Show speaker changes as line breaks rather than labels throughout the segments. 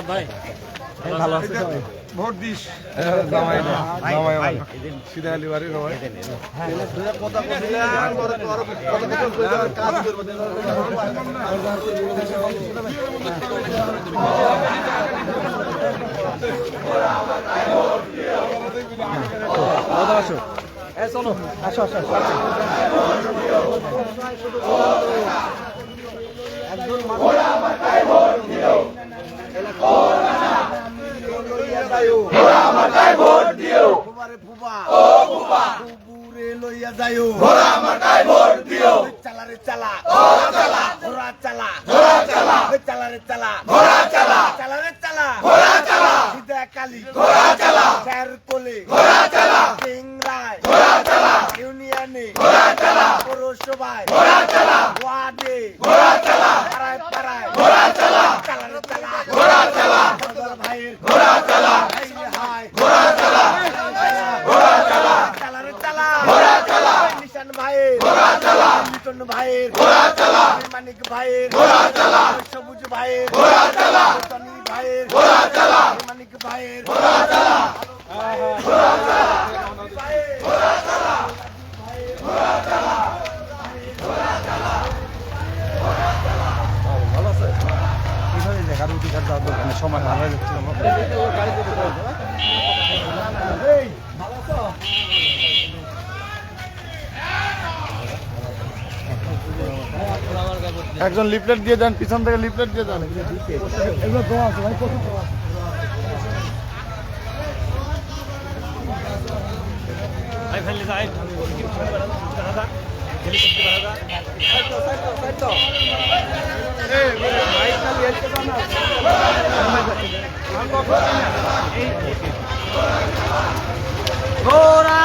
ভাই ভালো আছে ভোট দিস সিধা আলী বাড়ি চলো আসো আসো লইয়া যাইও ঘোড়া মার্কায় ভোট দিও চালা রে চালা ঘোড়া চালা ঘোড়া চালা ঘোড়া চালা চালা রে চালা ঘোড়া চালা চালা রে চালা ঘোড়া চালা সিধা কালী ঘোড়া চালা শের কোলে ঘোড়া চালা সিংরায় ঘোড়া চালা ইউনিয়নে ঘোড়া চালা পৌরসভায় ঘোড়া চালা ওয়ার্ডে ঘোড়া চালা পাড়ায় পাড়ায় ঘোড়া চালা চালা রে চালা ঘোড়া চালা ভাইয়ের ঘোড়া চালা হাই ঘোড়া চালা ঘোড়া চালা চালা রে চালা ঘোড়া চালা নিশান ভাইয়ের ঘোড়া চালা মিটন ভাইয়ের ঘোড়া চালা মানিক ভাইয়ের ঘোড়া চালা সবুজ ভাইয়ের ঘোড়া চালা তনি ভাইয়ের ঘোড়া চালা মানিক ভাইয়ের ঘোড়া চালা ঘোড়া চালা ঘোড়া চালা ঘোড়া চালা ঘোড়া চালা ভালো আছে কিভাবে দেখার অধিকার দাও দোকানে সময় হারাই যাচ্ছে এই ভালো আছো একজন লিফলেট দিয়ে দেন পিছন থেকে লিফলেট দিয়ে দেন এগুলো দোয়া আছে ভাই কত দোয়া ভাই ফেলে যাই ঘোড়া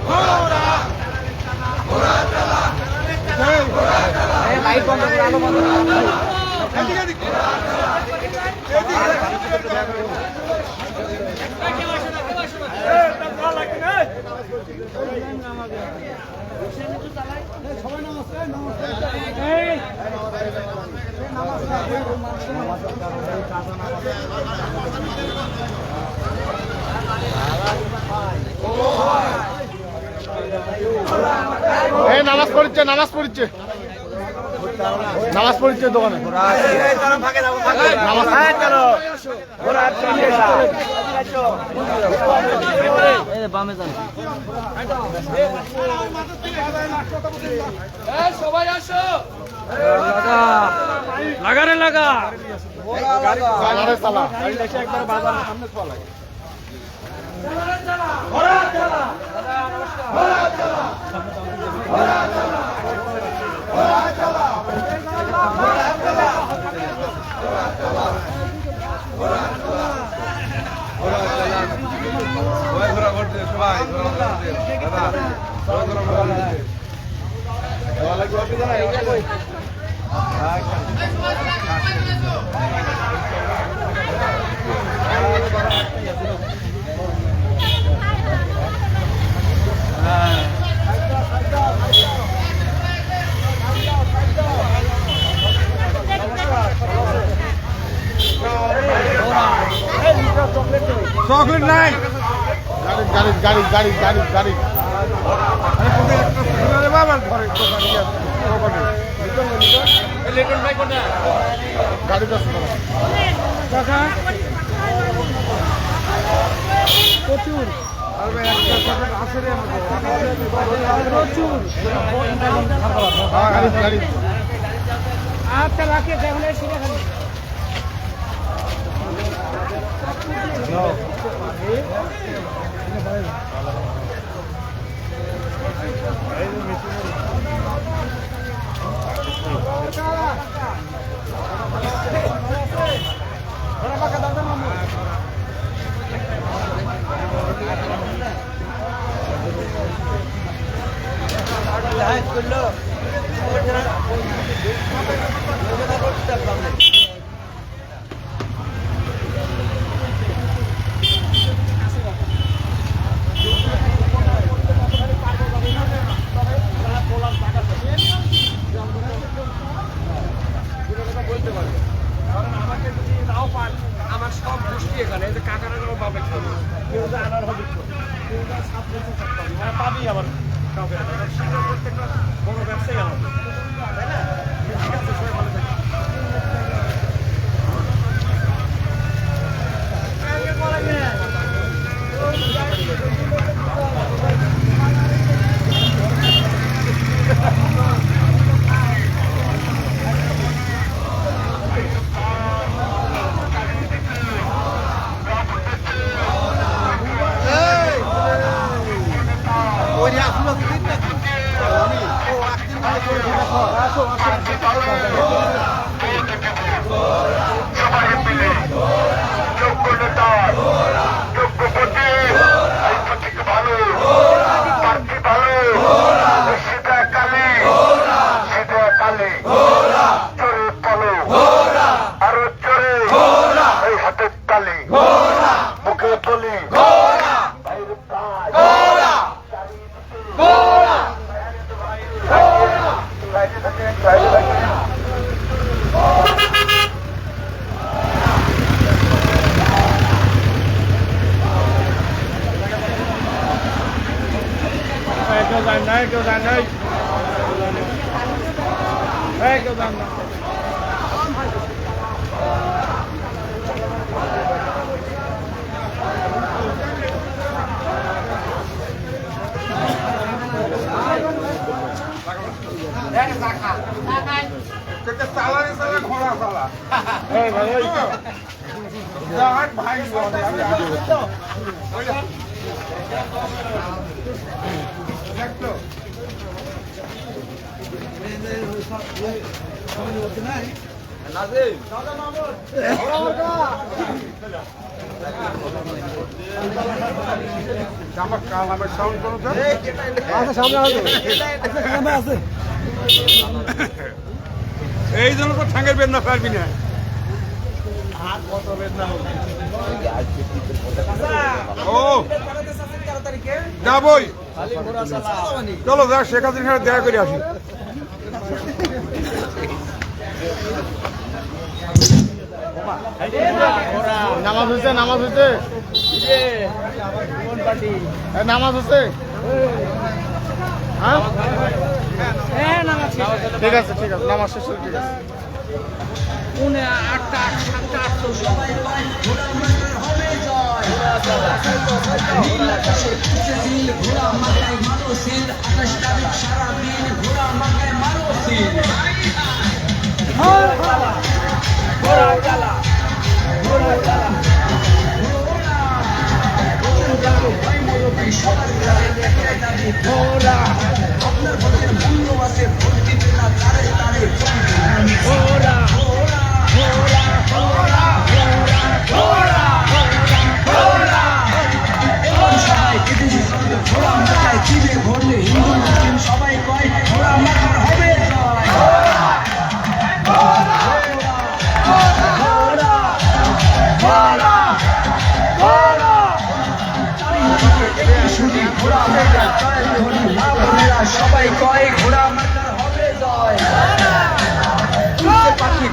ঘোড়া ঘোড়া চালা লাইট বন্ধ করে আলো বন্ধ নামাজ পড়ছে নামাজ পড়ছে নামাজ পড়ছে দোকানে
সবাই আসো লাগারে লাগা
চালা
একবার বাজার সামনে চলা
চকলেট নাই গাড়ি গাড়ি গাড়ি গাড়ি গাড়ি গাড়ি প্রচুর গাড়ি
আচ্ছা রাখে দেখুন সেটা খালি
আমি আবার কাউকে প্রত্যেকটা বড় ব্যবসায়ী আমার তাই না ঠিক আছে সবাই ভালো থাকবে কেউ জান নাই কেউ জান না এই জন্য তো ঠাঙ্গের বেদনা পারবি না ও যাবই চলো যা শেখ হাসিনা দেখা করে আসি নামাজ হচ্ছে নামাজ হচ্ছে নামাজ হচ্ছে ঠিক আছে ঠিক আছে নামাজ শেষ ঠিক আছে
সবাই কয় ঘোড়া মার্কার হবে সবাই কয় ঘোড়া মার্কার হবে জয় পাখি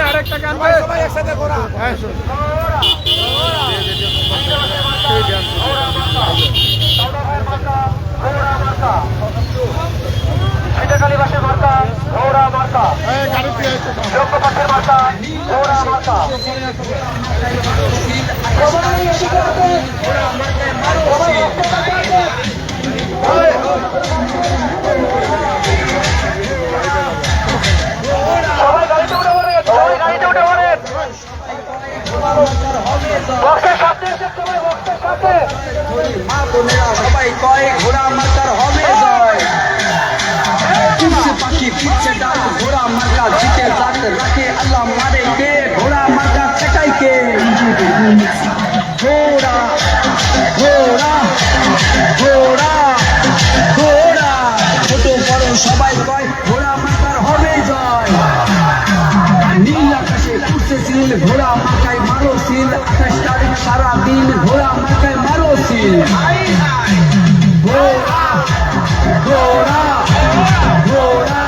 আরেকটা গান সবাই একসাথে ঘোরা
কালীবাসের মার্কা ঘোড়া মার্কা লোকপাঠের মার্কা ঘোড়া মার্কা সবাই গাড়িতে উঠে পড়ে সবাই গাড়িতে উঠে পড়ে বক্সের সাথে বক্সের সাথে সবাই কয় ঘোড়া মার্কার হবে জয় পাখি পিছে ডাক ঘোড়া মার্কা জিতে যাক রাখে আল্লাহ মারে কে ঘোড়া মার্কা ঠেকাই কে ঘোড়া ঘোড়া ঘোড়া ঘোড়া ছোট বড় সবাই কয় ঘোড়া মার্কার হবে জয় নীল আকাশে উঠছে সিল ঘোড়া মার্কায় মারো সিল 28 তারিখ সারা দিন ঘোড়া মার্কায় মারো সিল ঘোড়া ঘোড়া ঘোড়া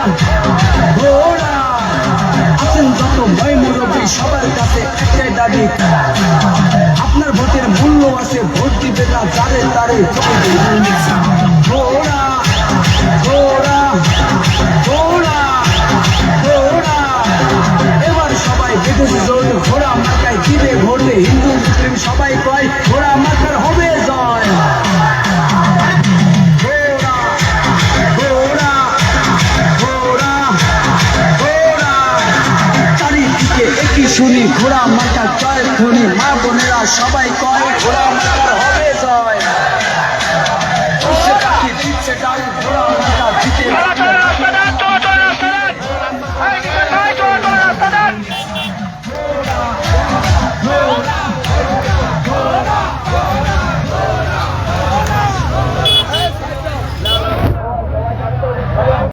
ঘোড়া আছেন যত ভাই মুরব্বী সবার কাছে একটাই দাবি আপনার ভোটের মূল্য আছে ভোট দিবে না জোরে চলবে ঘোড়া ঘোড়া ঘোড়া ঘোড়া এবার সবাই বেঁধেছে জোর ঘোড়া মার্কায় দিবে ভোটে হিন্দু মুসলিম সবাই কয় ঘোড়া